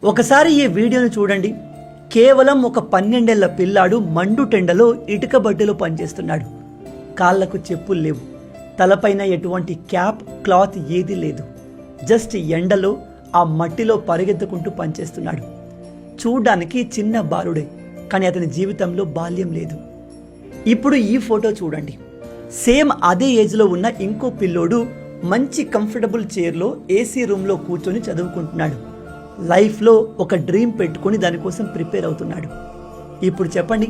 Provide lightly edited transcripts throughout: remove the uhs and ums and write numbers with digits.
ఒకసారి ఈ వీడియోను చూడండి. కేవలం ఒక 12 ఏళ్ల పిల్లాడు మండుటెండలో ఇటుక బడ్డలో పనిచేస్తున్నాడు. కాళ్లకు చెప్పులు లేవు, తలపైన ఎటువంటి క్యాప్ క్లాత్ ఏదీ లేదు. జస్ట్ ఎండలో ఆ మట్టిలో పరిగెత్తుకుంటూ పనిచేస్తున్నాడు. చూడ్డానికి చిన్న బాలుడే, కానీ అతని జీవితంలో బాల్యం లేదు. ఇప్పుడు ఈ ఫోటో చూడండి. సేమ్ అదే ఏజ్లో ఉన్న ఇంకో పిల్లోడు మంచి కంఫర్టబుల్ చైర్లో ఏసీ రూమ్లో కూర్చొని చదువుకుంటున్నాడు. లైఫ్లో ఒక డ్రీమ్ పెట్టుకొని దానికోసం ప్రిపేర్ అవుతున్నాడు. ఇప్పుడు చెప్పండి,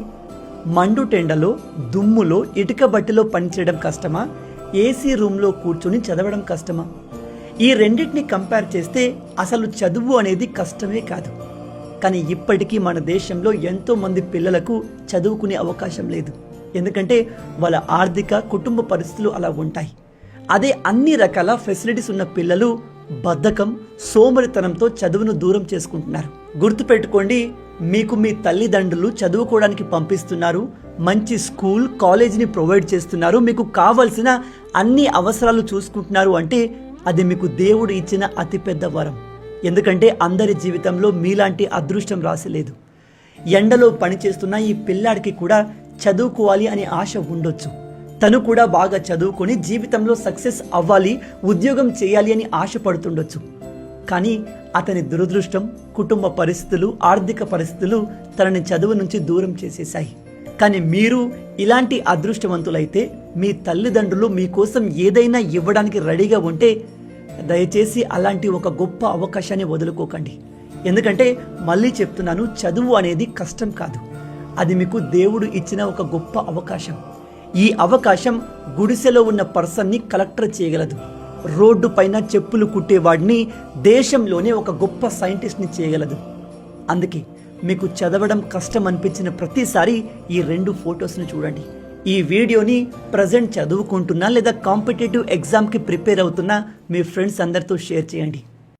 మండుటెండలో దుమ్ములో ఇటుక బట్టిలో పనిచేయడం కష్టమా, ఏసీ రూమ్లో కూర్చొని చదవడం కష్టమా? ఈ రెండింటిని కంపేర్ చేస్తే అసలు చదువు అనేది కష్టమే కాదు. కానీ ఇప్పటికీ మన దేశంలో ఎంతోమంది పిల్లలకు చదువుకునే అవకాశం లేదు. ఎందుకంటే వాళ్ళ ఆర్థిక కుటుంబ పరిస్థితులు అలా ఉంటాయి. అదే అన్ని రకాల ఫెసిలిటీస్ ఉన్న పిల్లలు బద్ధకం, సోమరితనంతో చదువును దూరం చేసుకుంటున్నారు. గుర్తుపెట్టుకోండి, మీకు మీ తల్లిదండ్రులు చదువుకోవడానికి పంపిస్తున్నారు, మంచి స్కూల్ కాలేజీని ప్రొవైడ్ చేస్తున్నారు, మీకు కావలసిన అన్ని అవసరాలు చూసుకుంటున్నారు అంటే అది మీకు దేవుడు ఇచ్చిన అతిపెద్ద వరం. ఎందుకంటే అందరి జీవితంలో మీలాంటి అదృష్టం రాసిలేదు. ఎండలో పనిచేస్తున్న ఈ పిల్లాడికి కూడా చదువుకోవాలి అనే ఆశ ఉండొచ్చు. తను కూడా బాగా చదువుకొని జీవితంలో సక్సెస్ అవ్వాలి, ఉద్యోగం చేయాలి అని ఆశపడుతుండొచ్చు. కానీ అతని దురదృష్టం, కుటుంబ పరిస్థితులు, ఆర్థిక పరిస్థితులు తనని చదువు నుంచి దూరం చేసేశాయి. కానీ మీరు ఇలాంటి అదృష్టవంతులైతే, మీ తల్లిదండ్రులు మీకోసం ఏదైనా ఇవ్వడానికి రెడీగా ఉంటే దయచేసి అలాంటి ఒక గొప్ప అవకాశాన్ని వదులుకోకండి. ఎందుకంటే మళ్ళీ చెప్తున్నాను, చదువు అనేది కష్టం కాదు, అది మీకు దేవుడు ఇచ్చిన ఒక గొప్ప అవకాశం. ఈ అవకాశం గుడిసెలో ఉన్న పర్సన్ని కలెక్టర్ చేయగలదు, రోడ్డు పైన చెప్పులు కుట్టేవాడిని దేశంలోనే ఒక గొప్ప సైంటిస్ట్ని చేయగలదు. అందుకే మీకు చదవడం కష్టం అనిపించిన ప్రతిసారి ఈ 2 ఫొటోస్ని చూడండి. ఈ వీడియోని ప్రజెంట్ చదువుకుంటున్నా లేదా కాంపిటేటివ్ ఎగ్జామ్కి ప్రిపేర్ అవుతున్నా మీ ఫ్రెండ్స్ అందరితో షేర్ చేయండి.